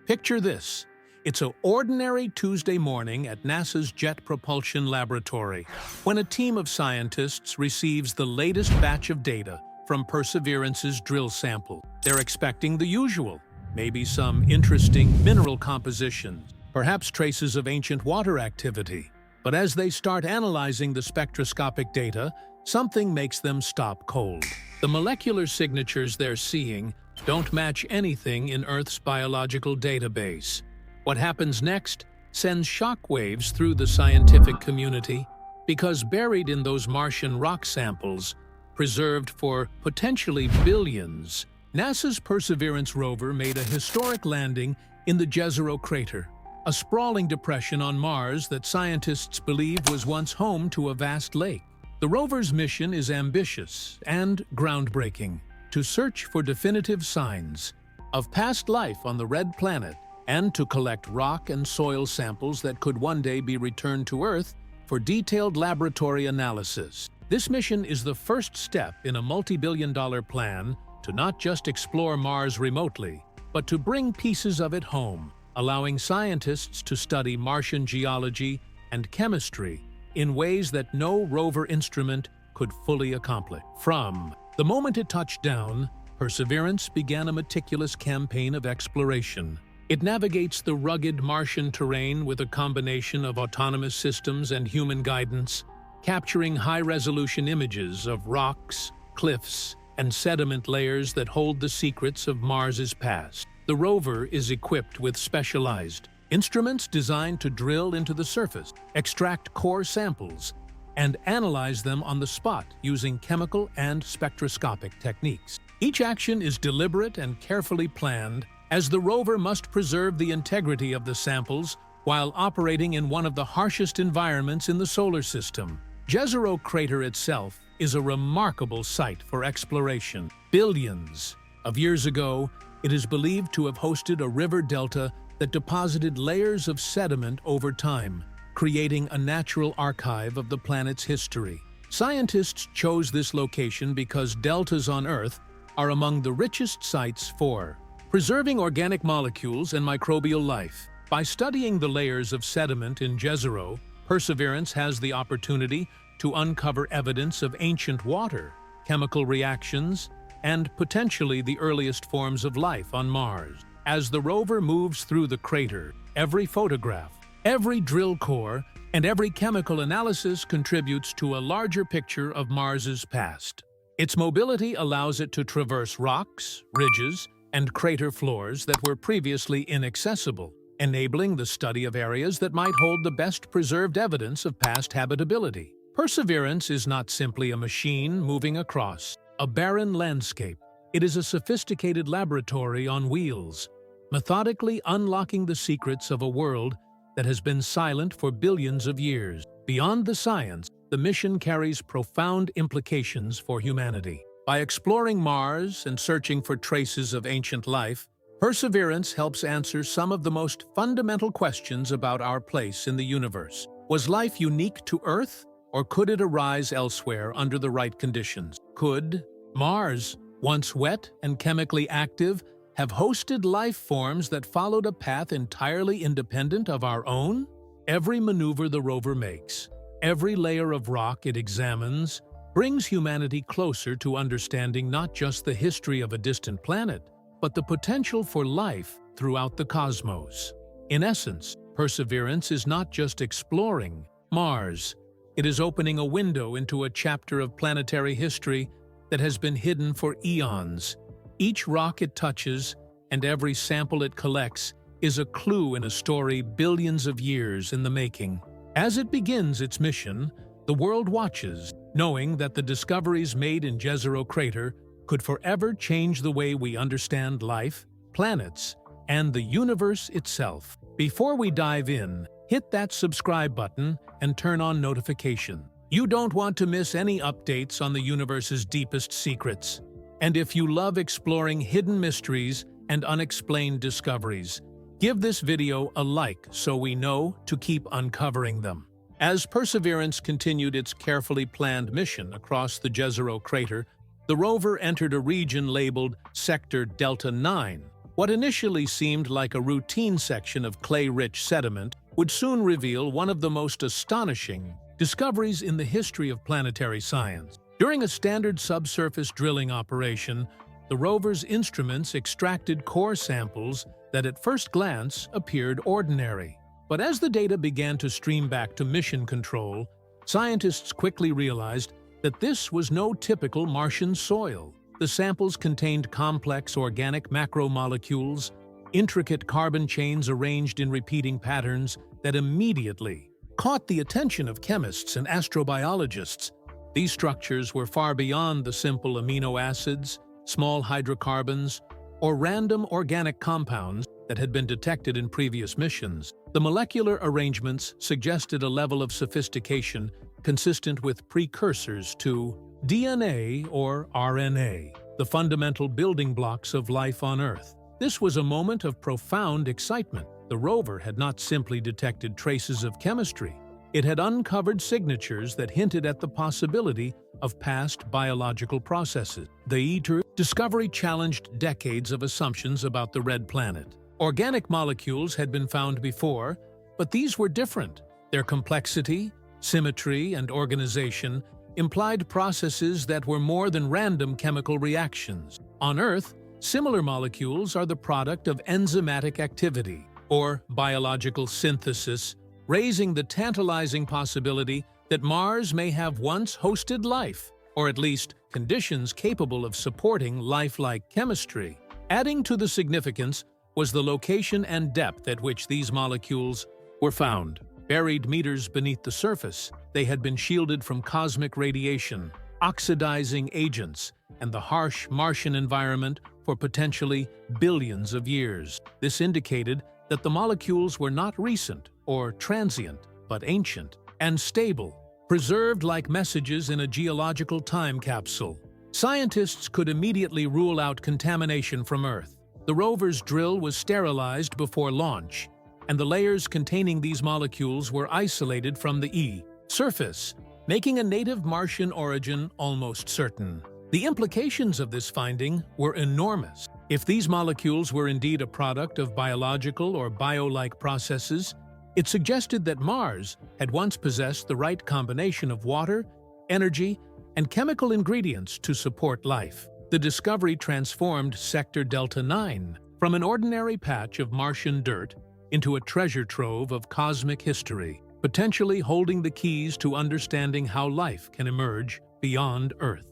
Picture this. It's an ordinary Tuesday morning at NASA's Jet Propulsion Laboratory when a team of scientists receives the latest batch of data from Perseverance's drill sample. They're expecting the usual, maybe some interesting mineral compositions, perhaps traces of ancient water activity. But as they start analyzing the spectroscopic data, something makes them stop cold. The molecular signatures they're seeing don't match anything in Earth's biological database. What happens next sends shockwaves through the scientific community because buried in those Martian rock samples, preserved for potentially billions, NASA's Perseverance rover made a historic landing in the Jezero Crater, a sprawling depression on Mars that scientists believe was once home to a vast lake. The rover's mission is ambitious and groundbreaking: to search for definitive signs of past life on the red planet and to collect rock and soil samples that could one day be returned to Earth for detailed laboratory analysis. This mission is the first step in a multi-billion-dollar plan to not just explore Mars remotely, but to bring pieces of it home, allowing scientists to study Martian geology and chemistry in ways that no rover instrument could fully accomplish. From the moment it touched down, Perseverance began a meticulous campaign of exploration. It navigates the rugged Martian terrain with a combination of autonomous systems and human guidance, capturing high-resolution images of rocks, cliffs, and sediment layers that hold the secrets of Mars's past. The rover is equipped with specialized instruments designed to drill into the surface, extract core samples, and analyze them on the spot using chemical and spectroscopic techniques. Each action is deliberate and carefully planned, as the rover must preserve the integrity of the samples while operating in one of the harshest environments in the solar system. Jezero Crater itself is a remarkable site for exploration. Billions of years ago, it is believed to have hosted a river delta that deposited layers of sediment over time, creating a natural archive of the planet's history. Scientists chose this location because deltas on Earth are among the richest sites for preserving organic molecules and microbial life. By studying the layers of sediment in Jezero, Perseverance has the opportunity to uncover evidence of ancient water, chemical reactions, and potentially the earliest forms of life on Mars. As the rover moves through the crater, every photograph, every drill core, and every chemical analysis contributes to a larger picture of Mars's past. Its mobility allows it to traverse rocks, ridges, and crater floors that were previously inaccessible, enabling the study of areas that might hold the best preserved evidence of past habitability. Perseverance is not simply a machine moving across a barren landscape. It is a sophisticated laboratory on wheels, methodically unlocking the secrets of a world that has been silent for billions of years. Beyond the science, the mission carries profound implications for humanity. By exploring Mars and searching for traces of ancient life, Perseverance helps answer some of the most fundamental questions about our place in the universe. Was life unique to Earth, or could it arise elsewhere under the right conditions? Could Mars, once wet and chemically active, have hosted life forms that followed a path entirely independent of our own? Every maneuver the rover makes, every layer of rock it examines, brings humanity closer to understanding not just the history of a distant planet, but the potential for life throughout the cosmos. In essence, Perseverance is not just exploring Mars, it is opening a window into a chapter of planetary history that has been hidden for eons. Each rock it touches and every sample it collects is a clue in a story billions of years in the making. As it begins its mission, the world watches, knowing that the discoveries made in Jezero Crater could forever change the way we understand life, planets, and the universe itself. Before we dive in, hit that subscribe button and turn on notifications. You don't want to miss any updates on the universe's deepest secrets. And if you love exploring hidden mysteries and unexplained discoveries, give this video a like so we know to keep uncovering them. As Perseverance continued its carefully planned mission across the Jezero Crater, the rover entered a region labeled Sector Delta 9, What initially seemed like a routine section of clay-rich sediment would soon reveal one of the most astonishing discoveries in the history of planetary science. During a standard subsurface drilling operation, the rover's instruments extracted core samples that at first glance appeared ordinary. But as the data began to stream back to mission control, scientists quickly realized that this was no typical Martian soil. The samples contained complex organic macromolecules, intricate carbon chains arranged in repeating patterns that immediately caught the attention of chemists and astrobiologists. These structures were far beyond the simple amino acids, small hydrocarbons, or random organic compounds that had been detected in previous missions. The molecular arrangements suggested a level of sophistication consistent with precursors to DNA or RNA, the fundamental building blocks of life on Earth. This was a moment of profound excitement. The rover had not simply detected traces of chemistry. It had uncovered signatures that hinted at the possibility of past biological processes. The discovery challenged decades of assumptions about the red planet. Organic molecules had been found before, but these were different. Their complexity, symmetry, and organization implied processes that were more than random chemical reactions. On Earth, similar molecules are the product of enzymatic activity, or biological synthesis, raising the tantalizing possibility that Mars may have once hosted life, or at least conditions capable of supporting lifelike chemistry. Adding to the significance was the location and depth at which these molecules were found. Buried meters beneath the surface, they had been shielded from cosmic radiation, oxidizing agents, and the harsh Martian environment for potentially billions of years. This indicated that the molecules were not recent or transient, but ancient and stable, preserved like messages in a geological time capsule. Scientists could immediately rule out contamination from Earth. The rover's drill was sterilized before launch, and the layers containing these molecules were isolated from the surface, making a native Martian origin almost certain. The implications of this finding were enormous. If these molecules were indeed a product of biological or bio-like processes, it suggested that Mars had once possessed the right combination of water, energy, and chemical ingredients to support life. The discovery transformed Sector Delta 9 from an ordinary patch of Martian dirt into a treasure trove of cosmic history, potentially holding the keys to understanding how life can emerge beyond Earth.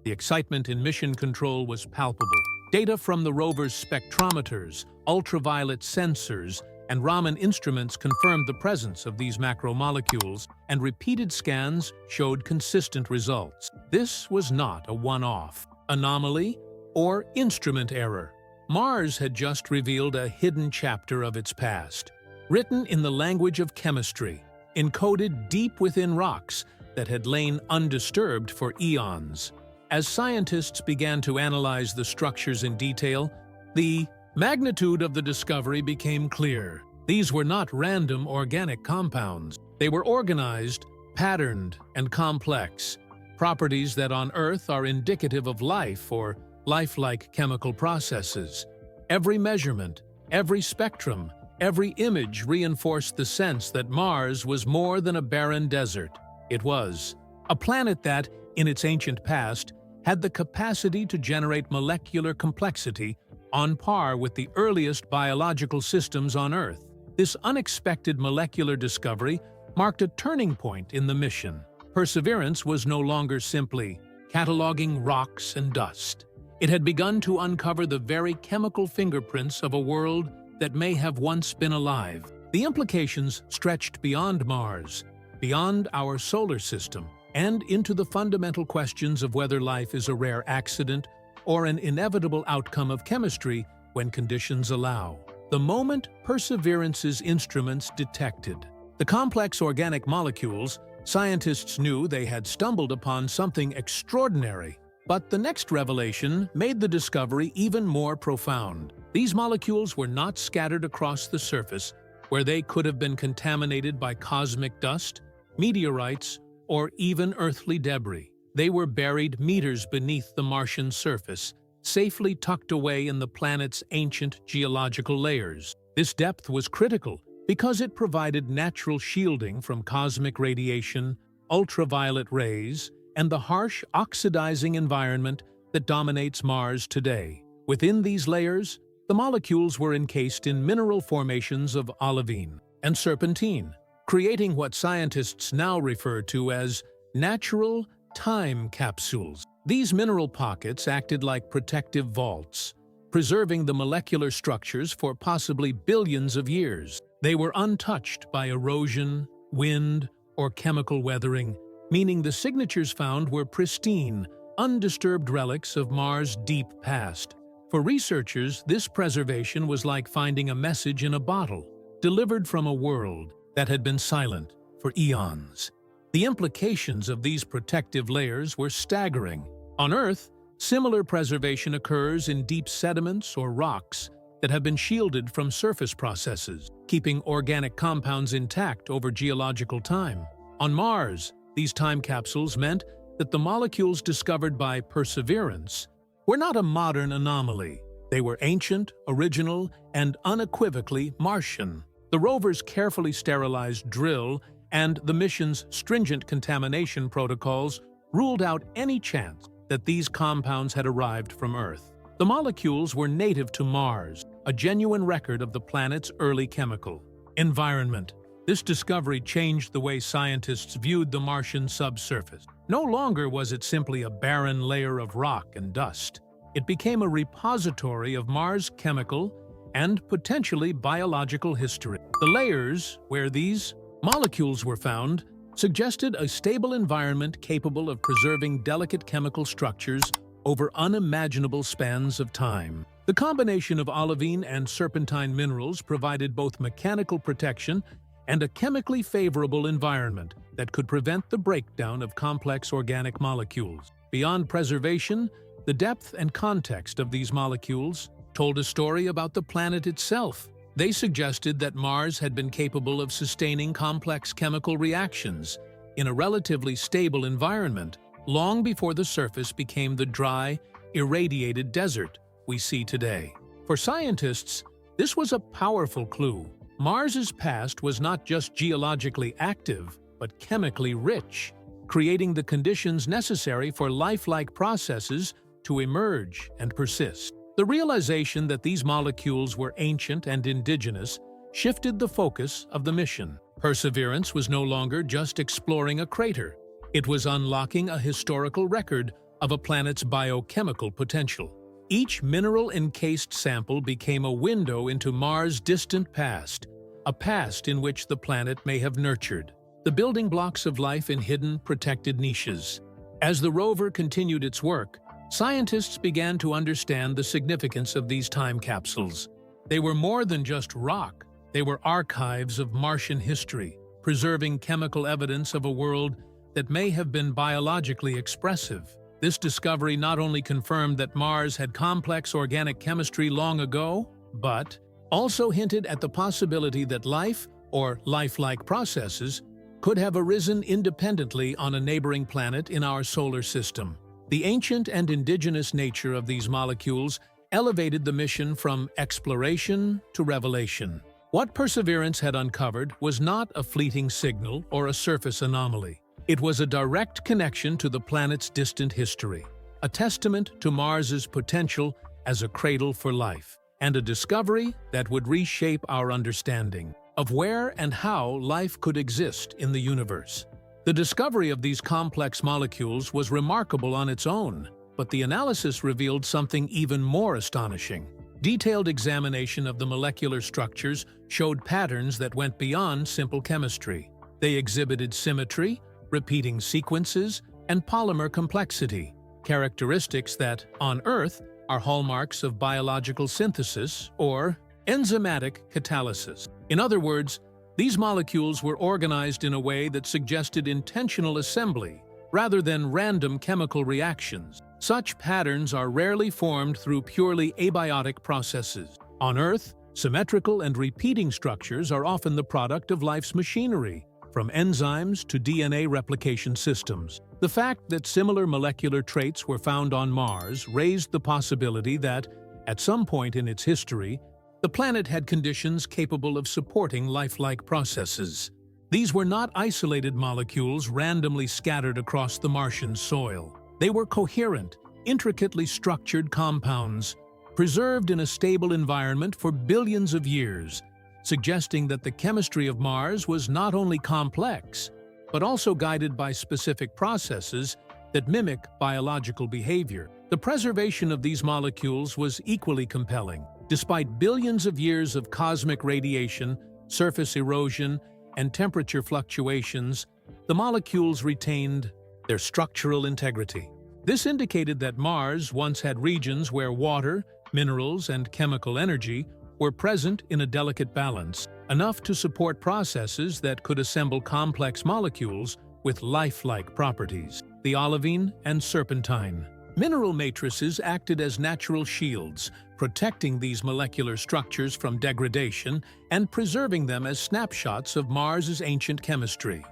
The excitement in mission control was palpable. Data from the rover's spectrometers, ultraviolet sensors, and Raman instruments confirmed the presence of these macromolecules, and repeated scans showed consistent results. This was not a one-off anomaly or instrument error. Mars had just revealed a hidden chapter of its past, written in the language of chemistry, encoded deep within rocks that had lain undisturbed for eons. As scientists began to analyze the structures in detail, the magnitude of the discovery became clear. These were not random organic compounds. They were organized, patterned, and complex, properties that on Earth are indicative of life or lifelike chemical processes. Every measurement, every spectrum, every image reinforced the sense that Mars was more than a barren desert. It was a planet that, in its ancient past, had the capacity to generate molecular complexity on par with the earliest biological systems on Earth. This unexpected molecular discovery marked a turning point in the mission. Perseverance was no longer simply cataloging rocks and dust. It had begun to uncover the very chemical fingerprints of a world that may have once been alive. The implications stretched beyond Mars, beyond our solar system, and into the fundamental questions of whether life is a rare accident or an inevitable outcome of chemistry when conditions allow. The moment Perseverance's instruments detected the complex organic molecules, scientists knew they had stumbled upon something extraordinary. But the next revelation made the discovery even more profound. These molecules were not scattered across the surface, where they could have been contaminated by cosmic dust, meteorites, or even earthly debris. They were buried meters beneath the Martian surface, safely tucked away in the planet's ancient geological layers. This depth was critical because it provided natural shielding from cosmic radiation, ultraviolet rays, and the harsh, oxidizing environment that dominates Mars today. Within these layers, the molecules were encased in mineral formations of olivine and serpentine, creating what scientists now refer to as natural time capsules. These mineral pockets acted like protective vaults, preserving the molecular structures for possibly billions of years. They were untouched by erosion, wind, or chemical weathering, meaning the signatures found were pristine, undisturbed relics of Mars' deep past. For researchers, this preservation was like finding a message in a bottle, delivered from a world that had been silent for eons. The implications of these protective layers were staggering. On Earth, similar preservation occurs in deep sediments or rocks that have been shielded from surface processes, keeping organic compounds intact over geological time. On Mars, these time capsules meant that the molecules discovered by Perseverance were not a modern anomaly. They were ancient, original, and unequivocally Martian. The rover's carefully sterilized drill and the mission's stringent contamination protocols ruled out any chance that these compounds had arrived from Earth. The molecules were native to Mars, a genuine record of the planet's early chemical environment. This discovery changed the way scientists viewed the Martian subsurface. No longer was it simply a barren layer of rock and dust. It became a repository of Mars' chemical and potentially biological history. The layers where these molecules were found suggested a stable environment capable of preserving delicate chemical structures over unimaginable spans of time. The combination of olivine and serpentine minerals provided both mechanical protection and a chemically favorable environment that could prevent the breakdown of complex organic molecules. Beyond preservation, the depth and context of these molecules told a story about the planet itself. They suggested that Mars had been capable of sustaining complex chemical reactions in a relatively stable environment long before the surface became the dry, irradiated desert we see today. For scientists, this was a powerful clue. Mars's past was not just geologically active, but chemically rich, creating the conditions necessary for lifelike processes to emerge and persist. The realization that these molecules were ancient and indigenous shifted the focus of the mission. Perseverance was no longer just exploring a crater. It was unlocking a historical record of a planet's biochemical potential. Each mineral-encased sample became a window into Mars' distant past, a past in which the planet may have nurtured the building blocks of life in hidden, protected niches. As the rover continued its work, scientists began to understand the significance of these time capsules. They were more than just rock. They were archives of Martian history, preserving chemical evidence of a world that may have been biologically expressive. This discovery not only confirmed that Mars had complex organic chemistry long ago, but also hinted at the possibility that life, or lifelike processes, could have arisen independently on a neighboring planet in our solar system. The ancient and indigenous nature of these molecules elevated the mission from exploration to revelation. What Perseverance had uncovered was not a fleeting signal or a surface anomaly. It was a direct connection to the planet's distant history, a testament to Mars's potential as a cradle for life, and a discovery that would reshape our understanding of where and how life could exist in the universe. The discovery of these complex molecules was remarkable on its own, but the analysis revealed something even more astonishing. Detailed examination of the molecular structures showed patterns that went beyond simple chemistry. They exhibited symmetry, repeating sequences, and polymer complexity, characteristics that, on Earth, are hallmarks of biological synthesis or enzymatic catalysis. In other words, these molecules were organized in a way that suggested intentional assembly rather than random chemical reactions. Such patterns are rarely formed through purely abiotic processes. On Earth, symmetrical and repeating structures are often the product of life's machinery. from enzymes to DNA replication systems. The fact that similar molecular traits were found on Mars raised the possibility that, at some point in its history, the planet had conditions capable of supporting lifelike processes. These were not isolated molecules randomly scattered across the Martian soil. They were coherent, intricately structured compounds, preserved in a stable environment for billions of years, suggesting that the chemistry of Mars was not only complex, but also guided by specific processes that mimic biological behavior. The preservation of these molecules was equally compelling. Despite billions of years of cosmic radiation, surface erosion, and temperature fluctuations, the molecules retained their structural integrity. This indicated that Mars once had regions where water, minerals, and chemical energy were present in a delicate balance, enough to support processes that could assemble complex molecules with lifelike properties. The olivine and serpentine mineral matrices acted as natural shields, protecting these molecular structures from degradation and preserving them as snapshots of Mars's ancient chemistry.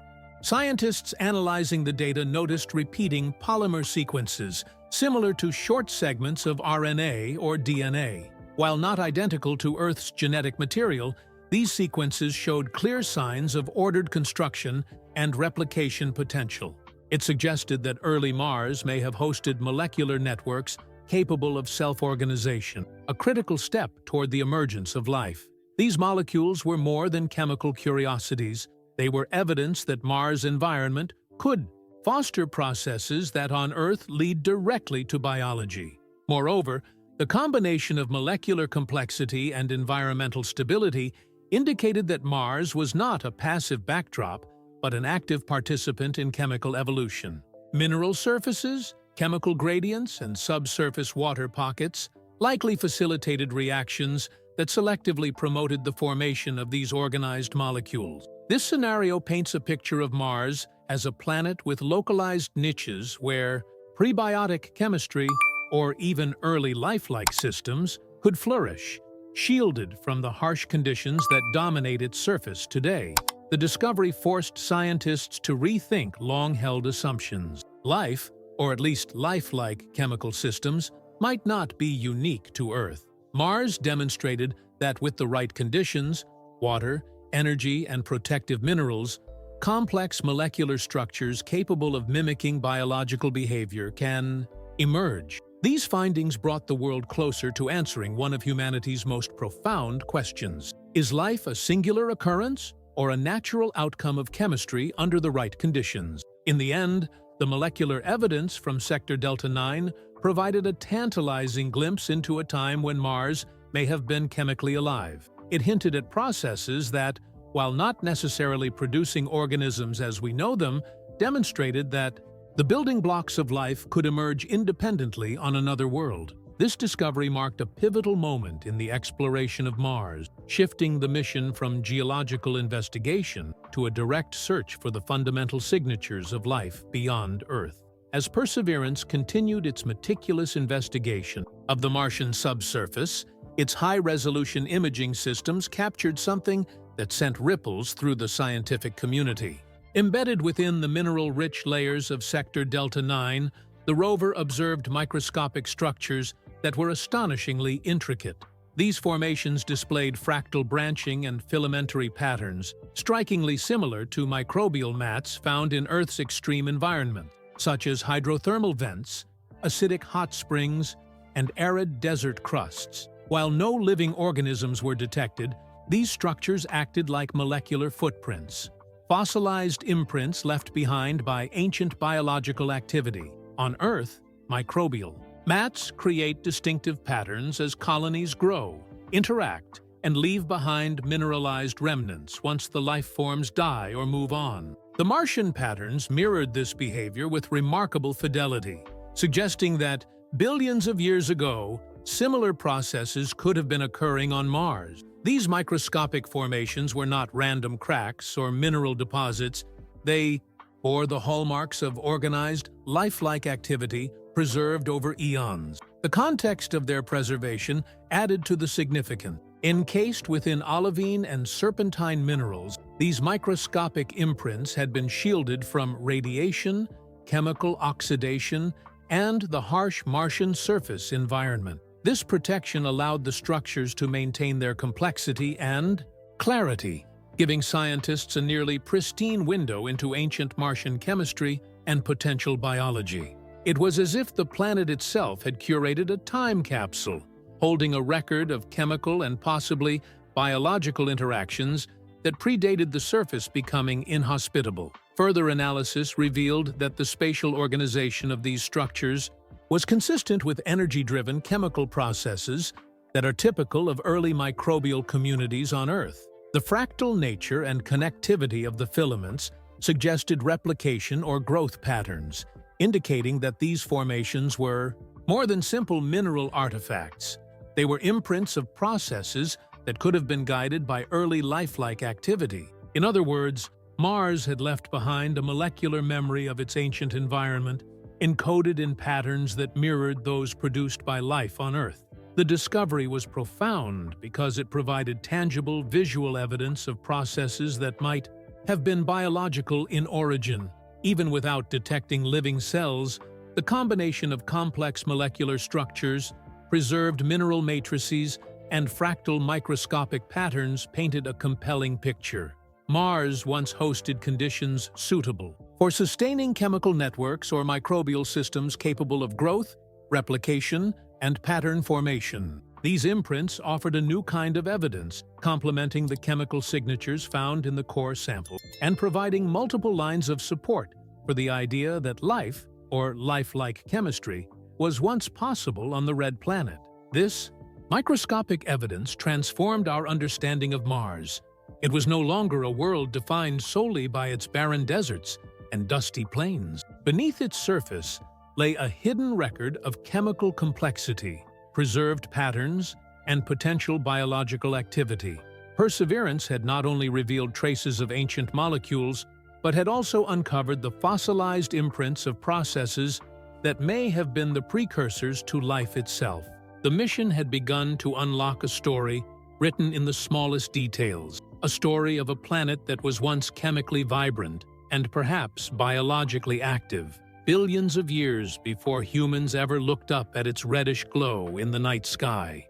Scientists analyzing the data noticed repeating polymer sequences, similar to short segments of RNA or DNA. While not identical to Earth's genetic material, these sequences showed clear signs of ordered construction and replication potential. It suggested that early Mars may have hosted molecular networks capable of self-organization, a critical step toward the emergence of life. These molecules were more than chemical curiosities. They were evidence that Mars' environment could foster processes that on Earth lead directly to biology. Moreover, the combination of molecular complexity and environmental stability indicated that Mars was not a passive backdrop, but an active participant in chemical evolution. Mineral surfaces, chemical gradients, and subsurface water pockets likely facilitated reactions that selectively promoted the formation of these organized molecules. This scenario paints a picture of Mars as a planet with localized niches where prebiotic chemistry or even early lifelike systems could flourish, shielded from the harsh conditions that dominate its surface today. The discovery forced scientists to rethink long-held assumptions. Life, or at least lifelike chemical systems, might not be unique to Earth. Mars demonstrated that with the right conditions, water, energy, and protective minerals, complex molecular structures capable of mimicking biological behavior can emerge. These findings brought the world closer to answering one of humanity's most profound questions. Is life a singular occurrence or a natural outcome of chemistry under the right conditions? In the end, the molecular evidence from Sector Delta 9 provided a tantalizing glimpse into a time when Mars may have been chemically alive. It hinted at processes that, while not necessarily producing organisms as we know them, demonstrated that the building blocks of life could emerge independently on another world. This discovery marked a pivotal moment in the exploration of Mars, shifting the mission from geological investigation to a direct search for the fundamental signatures of life beyond Earth. As Perseverance continued its meticulous investigation of the Martian subsurface, its high-resolution imaging systems captured something that sent ripples through the scientific community. Embedded within the mineral-rich layers of Sector Delta 9, the rover observed microscopic structures that were astonishingly intricate. These formations displayed fractal branching and filamentary patterns, strikingly similar to microbial mats found in Earth's extreme environment, such as hydrothermal vents, acidic hot springs, and arid desert crusts. While no living organisms were detected, these structures acted like molecular footprints, fossilized imprints left behind by ancient biological activity. On Earth, microbial mats create distinctive patterns as colonies grow, interact, and leave behind mineralized remnants once the life forms die or move on. The Martian patterns mirrored this behavior with remarkable fidelity, suggesting that billions of years ago, similar processes could have been occurring on Mars. These microscopic formations were not random cracks or mineral deposits. They bore the hallmarks of organized, lifelike activity preserved over eons. The context of their preservation added to the significance. Encased within olivine and serpentine minerals, these microscopic imprints had been shielded from radiation, chemical oxidation, and the harsh Martian surface environment. This protection allowed the structures to maintain their complexity and clarity, giving scientists a nearly pristine window into ancient Martian chemistry and potential biology. It was as if the planet itself had curated a time capsule, holding a record of chemical and possibly biological interactions that predated the surface becoming inhospitable. Further analysis revealed that the spatial organization of these structures was consistent with energy-driven chemical processes that are typical of early microbial communities on Earth. The fractal nature and connectivity of the filaments suggested replication or growth patterns, indicating that these formations were more than simple mineral artifacts. They were imprints of processes that could have been guided by early lifelike activity. In other words, Mars had left behind a molecular memory of its ancient environment, encoded in patterns that mirrored those produced by life on Earth. The discovery was profound because it provided tangible visual evidence of processes that might have been biological in origin. Even without detecting living cells, the combination of complex molecular structures, preserved mineral matrices, and fractal microscopic patterns painted a compelling picture. Mars once hosted conditions suitable for sustaining chemical networks or microbial systems capable of growth, replication, and pattern formation. These imprints offered a new kind of evidence, complementing the chemical signatures found in the core sample, and providing multiple lines of support for the idea that life, or lifelike chemistry, was once possible on the red planet. This microscopic evidence transformed our understanding of Mars. It was no longer a world defined solely by its barren deserts and dusty plains. Beneath its surface lay a hidden record of chemical complexity, preserved patterns, and potential biological activity. Perseverance had not only revealed traces of ancient molecules, but had also uncovered the fossilized imprints of processes that may have been the precursors to life itself. The mission had begun to unlock a story written in the smallest details, a story of a planet that was once chemically vibrant and perhaps biologically active, billions of years before humans ever looked up at its reddish glow in the night sky.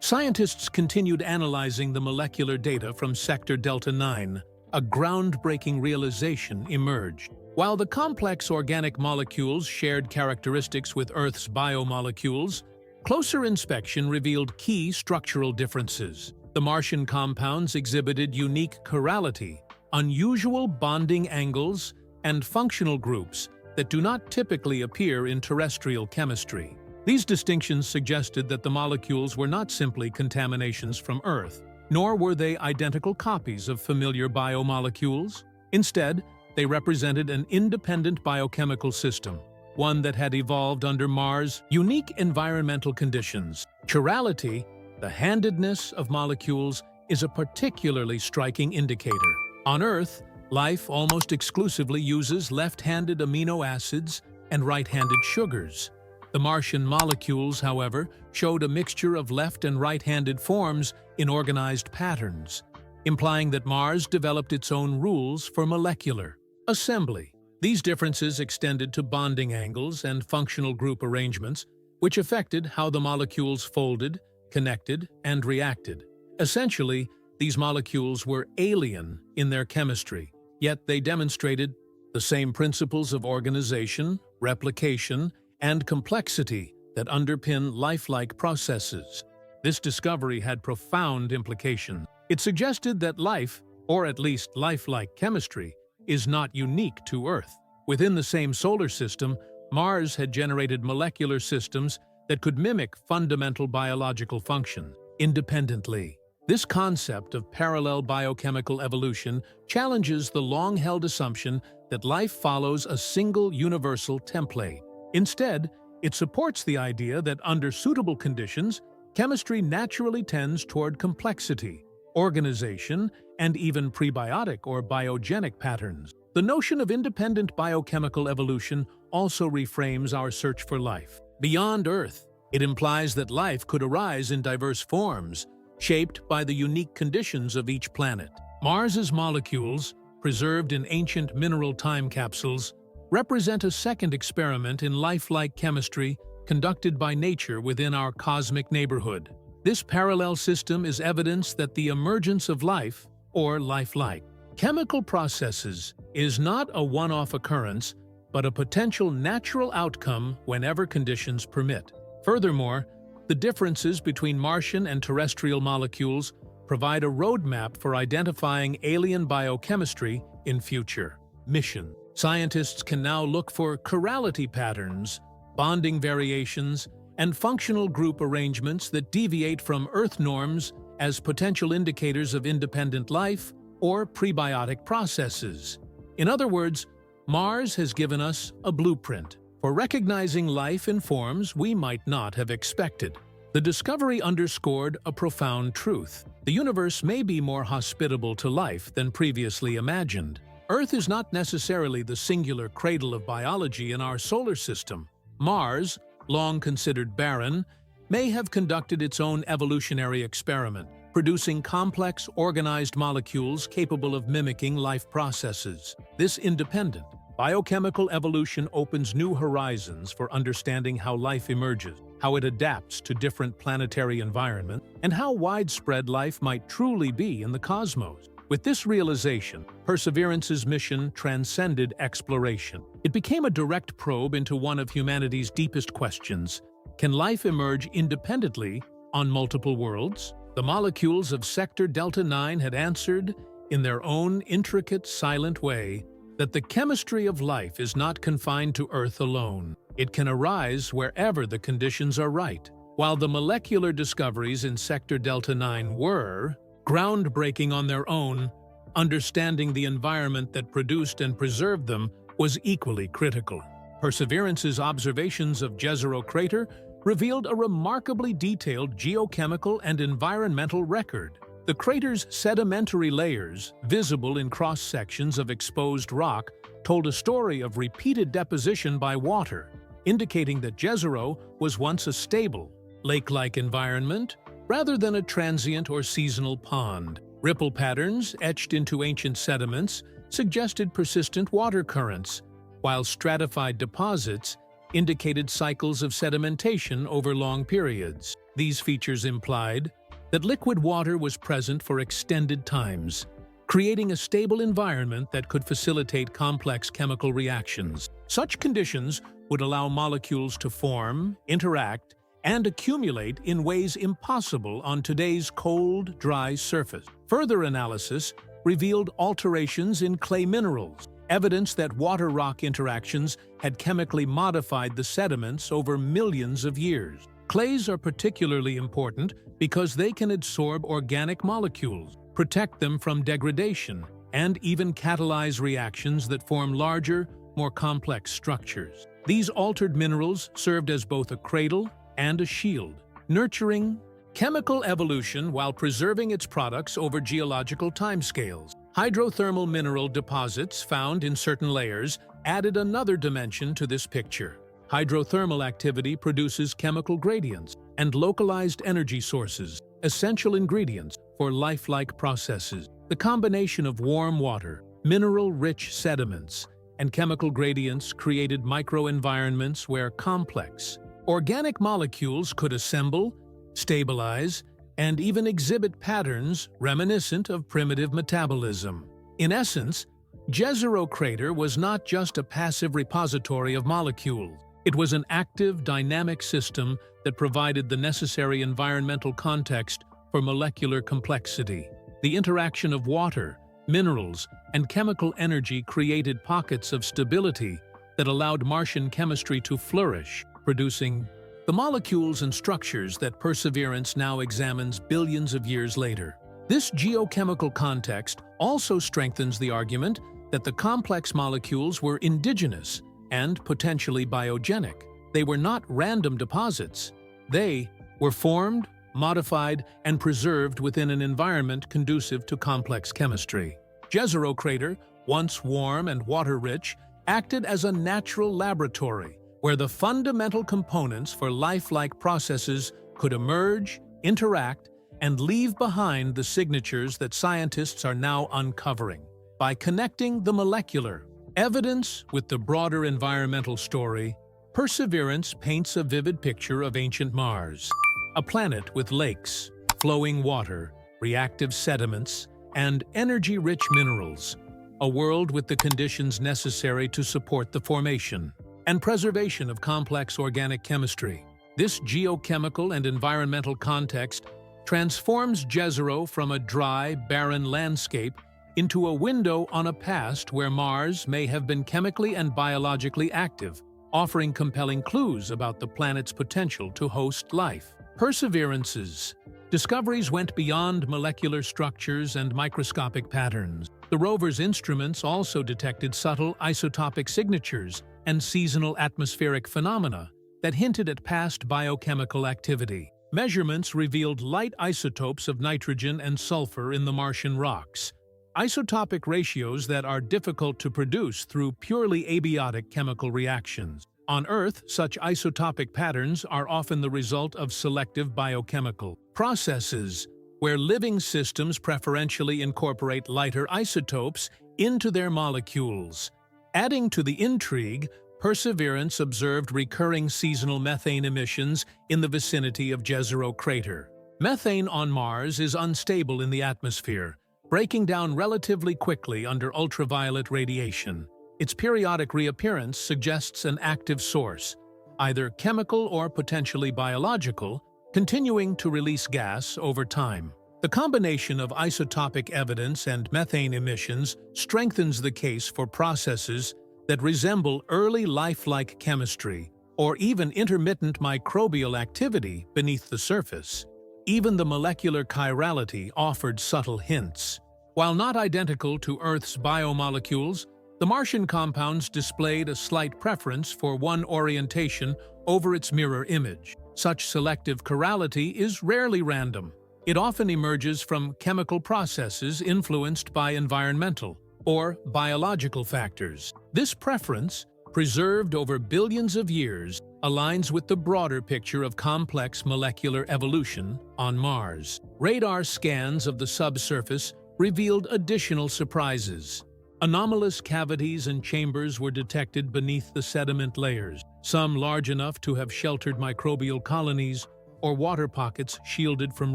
Scientists continued analyzing the molecular data from Sector Delta 9. A groundbreaking realization emerged. While the complex organic molecules shared characteristics with Earth's biomolecules, closer inspection revealed key structural differences. The Martian compounds exhibited unique chirality, unusual bonding angles, and functional groups that do not typically appear in terrestrial chemistry. These distinctions suggested that the molecules were not simply contaminations from Earth, nor were they identical copies of familiar biomolecules. Instead, they represented an independent biochemical system, one that had evolved under Mars' unique environmental conditions. Chirality, the handedness of molecules, is a particularly striking indicator. On Earth, life almost exclusively uses left-handed amino acids and right-handed sugars. The Martian molecules, however, showed a mixture of left and right-handed forms in organized patterns, implying that Mars developed its own rules for molecular assembly. These differences extended to bonding angles and functional group arrangements, which affected how the molecules folded, connected, and reacted. Essentially, these molecules were alien in their chemistry, yet they demonstrated the same principles of organization, replication, and complexity that underpin lifelike processes. This discovery had profound implications. It suggested that life, or at least lifelike chemistry, is not unique to Earth. Within the same solar system, Mars had generated molecular systems that could mimic fundamental biological function independently. This concept of parallel biochemical evolution challenges the long-held assumption that life follows a single universal template. Instead, it supports the idea that under suitable conditions, chemistry naturally tends toward complexity, organization, and even prebiotic or biogenic patterns. The notion of independent biochemical evolution also reframes our search for life. Beyond Earth, it implies that life could arise in diverse forms, shaped by the unique conditions of each planet. Mars's molecules, preserved in ancient mineral time capsules, represent a second experiment in lifelike chemistry conducted by nature within our cosmic neighborhood. This parallel system is evidence that the emergence of life, or lifelike chemical processes, is not a one-off occurrence, but a potential natural outcome whenever conditions permit. Furthermore, the differences between Martian and terrestrial molecules provide a roadmap for identifying alien biochemistry in future missions. Scientists can now look for chirality patterns, bonding variations, and functional group arrangements that deviate from Earth norms as potential indicators of independent life or prebiotic processes. In other words, Mars has given us a blueprint for recognizing life in forms we might not have expected. The discovery underscored a profound truth. The universe may be more hospitable to life than previously imagined. Earth is not necessarily the singular cradle of biology in our solar system. Mars, long considered barren, may have conducted its own evolutionary experiment, producing complex, organized molecules capable of mimicking life processes. This independent, biochemical evolution opens new horizons for understanding how life emerges, how it adapts to different planetary environments, and how widespread life might truly be in the cosmos. With this realization, Perseverance's mission transcended exploration. It became a direct probe into one of humanity's deepest questions: can life emerge independently on multiple worlds? The molecules of Sector Delta 9 had answered, in their own intricate, silent way, that the chemistry of life is not confined to Earth alone. It can arise wherever the conditions are right. While the molecular discoveries in Sector Delta 9 were groundbreaking on their own, understanding the environment that produced and preserved them was equally critical. Perseverance's observations of Jezero Crater revealed a remarkably detailed geochemical and environmental record. The crater's sedimentary layers, visible in cross-sections of exposed rock, told a story of repeated deposition by water, indicating that Jezero was once a stable, lake-like environment rather than a transient or seasonal pond. Ripple patterns etched into ancient sediments suggested persistent water currents, while stratified deposits indicated cycles of sedimentation over long periods. These features implied that liquid water was present for extended times, creating a stable environment that could facilitate complex chemical reactions. Such conditions would allow molecules to form, interact, and accumulate in ways impossible on today's cold, dry surface. Further analysis revealed alterations in clay minerals, evidence that water-rock interactions had chemically modified the sediments over millions of years. Clays are particularly important because they can absorb organic molecules, protect them from degradation, and even catalyze reactions that form larger, more complex structures. These altered minerals served as both a cradle and a shield, nurturing chemical evolution while preserving its products over geological timescales. Hydrothermal mineral deposits found in certain layers added another dimension to this picture. Hydrothermal activity produces chemical gradients and localized energy sources, essential ingredients for lifelike processes. The combination of warm water, mineral-rich sediments, and chemical gradients created microenvironments where complex, organic molecules could assemble, stabilize, and even exhibit patterns reminiscent of primitive metabolism. In essence, Jezero Crater was not just a passive repository of molecules. It was an active, dynamic system that provided the necessary environmental context for molecular complexity. The interaction of water, minerals, and chemical energy created pockets of stability that allowed Martian chemistry to flourish, producing the molecules and structures that Perseverance now examines billions of years later. This geochemical context also strengthens the argument that the complex molecules were indigenous and potentially biogenic. They were not random deposits. They were formed, modified, and preserved within an environment conducive to complex chemistry. Jezero Crater, once warm and water-rich, acted as a natural laboratory where the fundamental components for lifelike processes could emerge, interact, and leave behind the signatures that scientists are now uncovering. By connecting the molecular evidence with the broader environmental story, Perseverance paints a vivid picture of ancient Mars, a planet with lakes, flowing water, reactive sediments, and energy-rich minerals, a world with the conditions necessary to support the formation and preservation of complex organic chemistry. This geochemical and environmental context transforms Jezero from a dry, barren landscape into a window on a past where Mars may have been chemically and biologically active, offering compelling clues about the planet's potential to host life. Perseverance's discoveries went beyond molecular structures and microscopic patterns. The rover's instruments also detected subtle isotopic signatures and seasonal atmospheric phenomena that hinted at past biochemical activity. Measurements revealed light isotopes of nitrogen and sulfur in the Martian rocks, isotopic ratios that are difficult to produce through purely abiotic chemical reactions. On Earth, such isotopic patterns are often the result of selective biochemical processes, where living systems preferentially incorporate lighter isotopes into their molecules. Adding to the intrigue, Perseverance observed recurring seasonal methane emissions in the vicinity of Jezero Crater. Methane on Mars is unstable in the atmosphere, breaking down relatively quickly under ultraviolet radiation. Its periodic reappearance suggests an active source, either chemical or potentially biological, continuing to release gas over time. The combination of isotopic evidence and methane emissions strengthens the case for processes that resemble early lifelike chemistry or even intermittent microbial activity beneath the surface. Even the molecular chirality offered subtle hints. While not identical to Earth's biomolecules, the Martian compounds displayed a slight preference for one orientation over its mirror image. Such selective chirality is rarely random. It often emerges from chemical processes influenced by environmental or biological factors. This preference, preserved over billions of years, aligns with the broader picture of complex molecular evolution on Mars. Radar scans of the subsurface revealed additional surprises. Anomalous cavities and chambers were detected beneath the sediment layers, some large enough to have sheltered microbial colonies or water pockets shielded from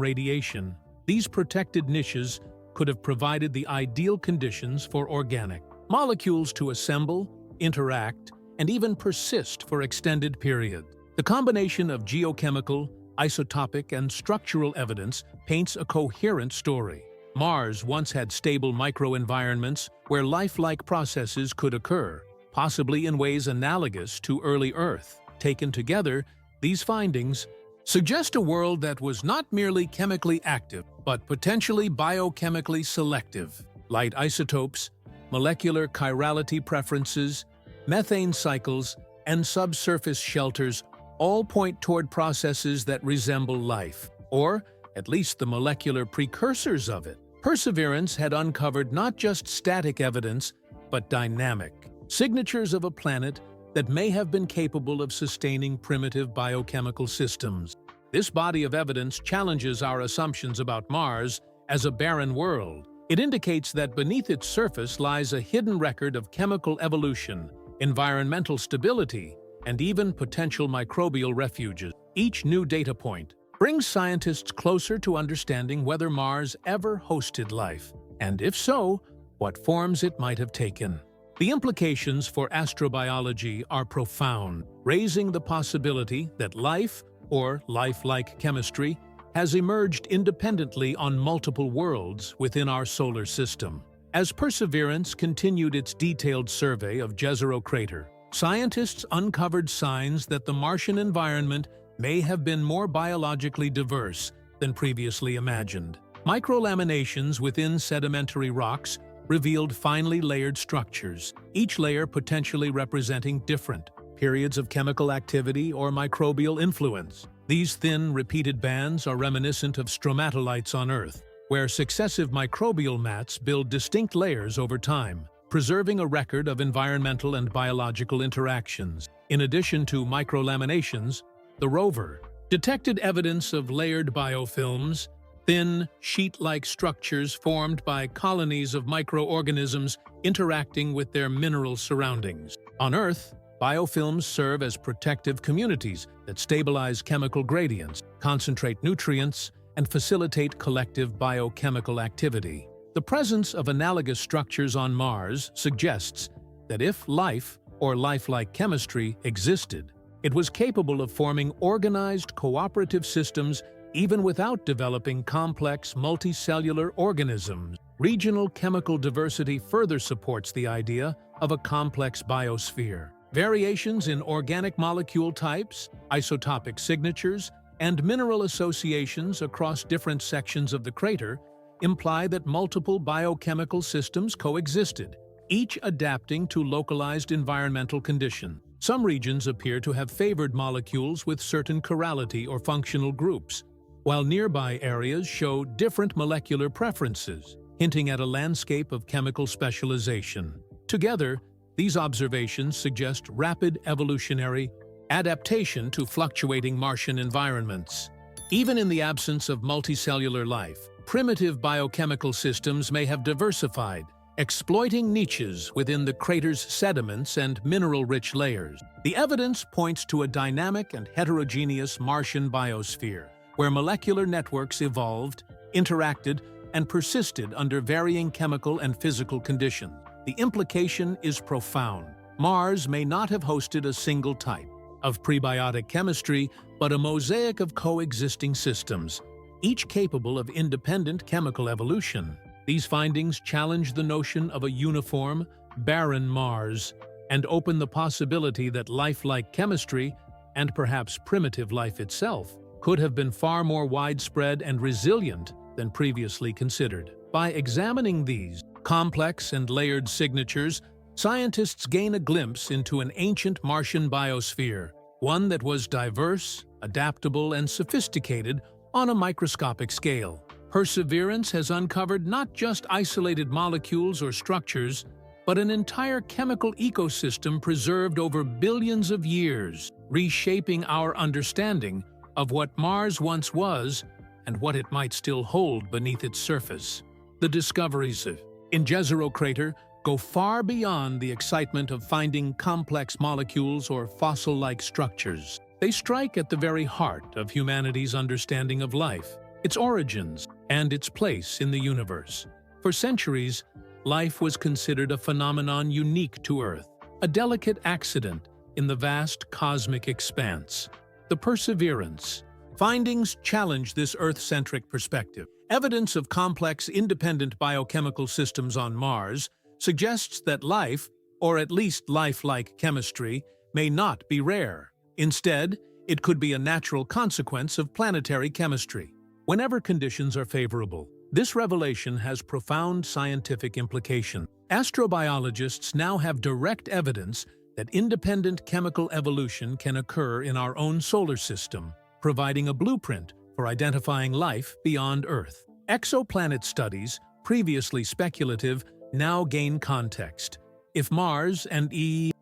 radiation. These protected niches could have provided the ideal conditions for organic molecules to assemble, interact, and even persist for extended periods. The combination of geochemical, isotopic, and structural evidence paints a coherent story. Mars once had stable microenvironments where lifelike processes could occur, possibly in ways analogous to early Earth. Taken together, these findings suggest a world that was not merely chemically active, but potentially biochemically selective. Light isotopes, molecular chirality preferences, methane cycles, and subsurface shelters all point toward processes that resemble life, or at least the molecular precursors of it. Perseverance had uncovered not just static evidence, but dynamic signatures of a planet that may have been capable of sustaining primitive biochemical systems. This body of evidence challenges our assumptions about Mars as a barren world. It indicates that beneath its surface lies a hidden record of chemical evolution, environmental stability, and even potential microbial refuges. Each new data point brings scientists closer to understanding whether Mars ever hosted life, and if so, what forms it might have taken. The implications for astrobiology are profound, raising the possibility that life, or lifelike chemistry, has emerged independently on multiple worlds within our solar system. As Perseverance continued its detailed survey of Jezero Crater, scientists uncovered signs that the Martian environment may have been more biologically diverse than previously imagined. Microlaminations within sedimentary rocks revealed finely layered structures, each layer potentially representing different periods of chemical activity or microbial influence. These thin, repeated bands are reminiscent of stromatolites on Earth, where successive microbial mats build distinct layers over time, preserving a record of environmental and biological interactions. In addition to microlaminations, the rover detected evidence of layered biofilms, thin, sheet-like structures formed by colonies of microorganisms interacting with their mineral surroundings. On Earth, biofilms serve as protective communities that stabilize chemical gradients, concentrate nutrients, and facilitate collective biochemical activity. The presence of analogous structures on Mars suggests that if life, or lifelike chemistry, existed, it was capable of forming organized cooperative systems even without developing complex multicellular organisms. Regional chemical diversity further supports the idea of a complex biosphere. Variations in organic molecule types, isotopic signatures, and mineral associations across different sections of the crater imply that multiple biochemical systems coexisted, each adapting to localized environmental conditions. Some regions appear to have favored molecules with certain chirality or functional groups, while nearby areas show different molecular preferences, hinting at a landscape of chemical specialization. Together, these observations suggest rapid evolutionary adaptation to fluctuating Martian environments. Even in the absence of multicellular life, primitive biochemical systems may have diversified, exploiting niches within the crater's sediments and mineral-rich layers. The evidence points to a dynamic and heterogeneous Martian biosphere, where molecular networks evolved, interacted, and persisted under varying chemical and physical conditions. The implication is profound. Mars may not have hosted a single type of prebiotic chemistry, but a mosaic of coexisting systems, each capable of independent chemical evolution. These findings challenge the notion of a uniform, barren Mars and open the possibility that lifelike chemistry, and perhaps primitive life itself, could have been far more widespread and resilient than previously considered. By examining these complex and layered signatures, scientists gain a glimpse into an ancient Martian biosphere, one that was diverse, adaptable, and sophisticated on a microscopic scale. Perseverance has uncovered not just isolated molecules or structures, but an entire chemical ecosystem preserved over billions of years, reshaping our understanding of what Mars once was and what it might still hold beneath its surface. The discoveries in Jezero Crater go far beyond the excitement of finding complex molecules or fossil-like structures. They strike at the very heart of humanity's understanding of life, its origins, and its place in the universe. For centuries, life was considered a phenomenon unique to Earth, a delicate accident in the vast cosmic expanse. The Perseverance findings challenge this Earth-centric perspective. Evidence of complex, independent biochemical systems on Mars suggests that life, or at least lifelike chemistry, may not be rare. Instead, it could be a natural consequence of planetary chemistry. Whenever conditions are favorable, this revelation has profound scientific implications. Astrobiologists now have direct evidence that independent chemical evolution can occur in our own solar system, providing a blueprint for identifying life beyond Earth. Exoplanet studies, previously speculative, now gain context. If Mars and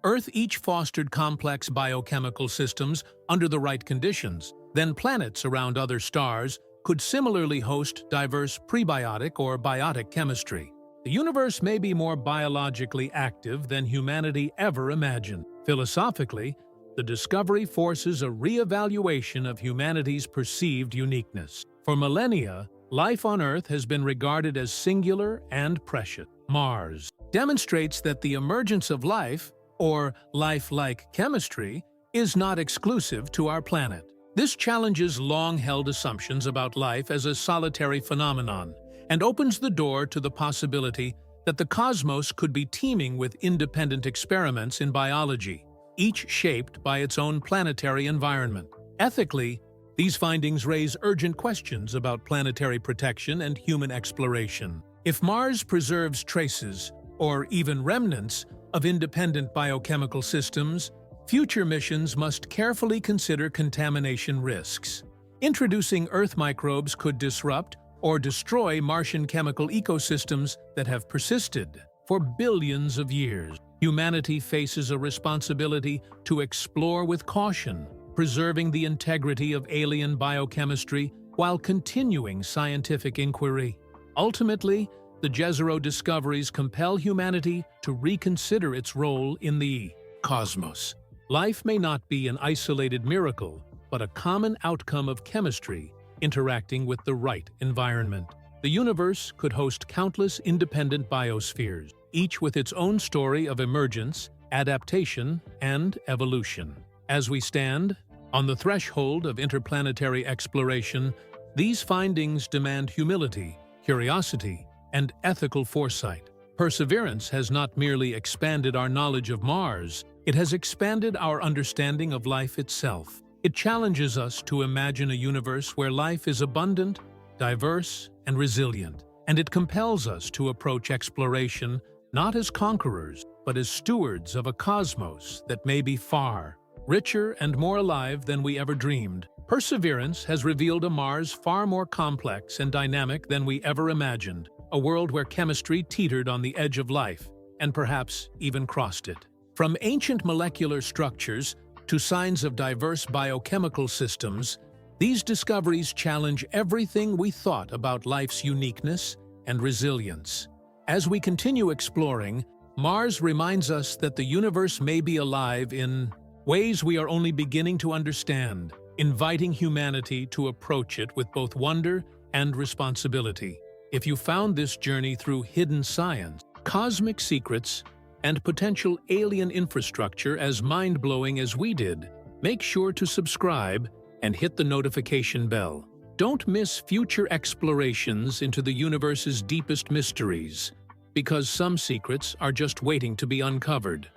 Earth each fostered complex biochemical systems under the right conditions, then planets around other stars could similarly host diverse prebiotic or biotic chemistry. The universe may be more biologically active than humanity ever imagined. Philosophically, the discovery forces a re-evaluation of humanity's perceived uniqueness. For millennia, life on Earth has been regarded as singular and precious. Mars demonstrates that the emergence of life, or lifelike chemistry, is not exclusive to our planet. This challenges long-held assumptions about life as a solitary phenomenon and opens the door to the possibility that the cosmos could be teeming with independent experiments in biology, each shaped by its own planetary environment. Ethically, these findings raise urgent questions about planetary protection and human exploration. If Mars preserves traces, or even remnants, of independent biochemical systems, future missions must carefully consider contamination risks. Introducing Earth microbes could disrupt or destroy Martian chemical ecosystems that have persisted for billions of years. Humanity faces a responsibility to explore with caution, preserving the integrity of alien biochemistry while continuing scientific inquiry. Ultimately, the Jezero discoveries compel humanity to reconsider its role in the cosmos. Life may not be an isolated miracle, but a common outcome of chemistry interacting with the right environment. The universe could host countless independent biospheres, each with its own story of emergence, adaptation, and evolution. As we stand on the threshold of interplanetary exploration, these findings demand humility, curiosity, and ethical foresight. Perseverance has not merely expanded our knowledge of Mars, it has expanded our understanding of life itself. It challenges us to imagine a universe where life is abundant, diverse, and resilient, and it compels us to approach exploration not as conquerors, but as stewards of a cosmos that may be far richer and more alive than we ever dreamed. Perseverance has revealed a Mars far more complex and dynamic than we ever imagined, a world where chemistry teetered on the edge of life, and perhaps even crossed it. From ancient molecular structures to signs of diverse biochemical systems, these discoveries challenge everything we thought about life's uniqueness and resilience. As we continue exploring, Mars reminds us that the universe may be alive in ways we are only beginning to understand, inviting humanity to approach it with both wonder and responsibility. If you found this journey through hidden science, cosmic secrets, and potential alien infrastructure as mind-blowing as we did, make sure to subscribe and hit the notification bell. Don't miss future explorations into the universe's deepest mysteries, because some secrets are just waiting to be uncovered.